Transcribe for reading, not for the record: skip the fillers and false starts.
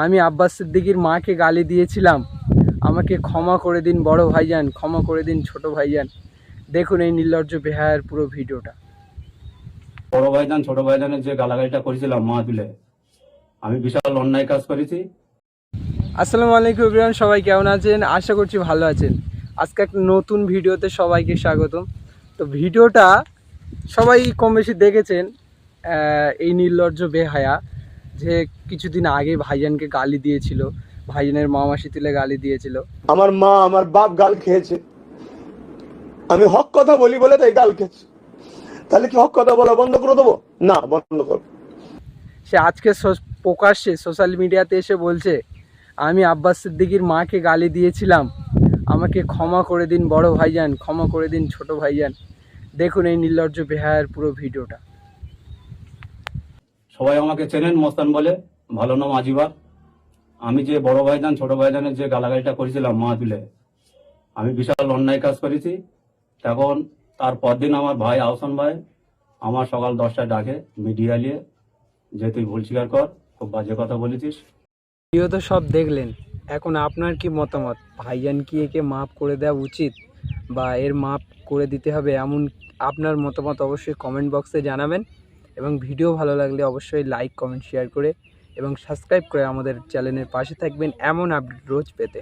আমি আব্বাস সিদ্দিকীর মাকে গালি দিয়েছিলাম, আমাকে ক্ষমা করে দিন বড় ভাইজান, ক্ষমা করে দিন ছোট ভাইজান। দেখুন এই নির্লজ্জ বেহায়ার পুরো ভিডিওটা। বড় ভাইজান ছোট ভাইজানের যে গালাগালিটা করেছিলাম মা তুলে, আমি বিশাল অন্যায় কাজ করেছি। আসসালামু আলাইকুম এভরিওয়ান, সবাই কেমন আছেন? আশা করছি ভালো আছেন। আজকে একটা নতুন ভিডিওতে সবাইকে স্বাগতম। তো ভিডিওটা সবাই কম বেশি দেখেছেন। এই নির্লজ্জ বেহায়া যে কিছুদিন আগে ভাইজানকে গালি দিয়েছিল, ভাইজানের মামাসি তুলে গালি দিয়েছিল। আমার মা আমার বাপ গাল খেয়েছে, আমি হক কথা বলি বলে তাই গাল খেয়েছে। তাহলে কি হক কথা বলা বন্ধ করে দেবো? না, বন্ধ করবো। সে আজকে প্রকাশ্যে সোশ্যাল মিডিয়াতে এসে বলছে, আমি আব্বাস সিদ্দিকীর মাকে গালি দিয়েছিলাম, আমাকে ক্ষমা করে দিন বড় ভাইজান, ক্ষমা করে দিন ছোট ভাইজান। দেখুন এই নির্লজ্জ বেহায়ার পুরো ভিডিওটা। সবাই আমাকে চেনেন মস্তান বলে, ভালো নাম আজিবার। আমি যে বড় ভাইজান ছোট ভাইজানের যে গালাগালিটা করেছিলাম মা তুলে, আমি বিশাল অন্যায় কাজ করেছি। তখন তার পরদিন আমার ভাই আহসান ভাই আমার সকাল 10টায় ডাকে মিডিয়া নিয়ে, যে তুই ভুল স্বীকার কর, খুব বাজে কথা বলেছিস। ভিডিও তো সব দেখলেন, এখন আপনার কি মতামত? ভাইজান কি একে মাফ করে দেওয়া উচিত, বা এর মাফ করে দিতে হবে, এমন আপনার মতামত অবশ্যই কমেন্ট বক্সে জানাবেন। এবং ভিডিও ভালো লাগলে অবশ্যই লাইক কমেন্ট শেয়ার করে এবং সাবস্ক্রাইব করে আমাদের চ্যানেলের পাশে থাকবেন এমন আপডেট রোজ পেতে।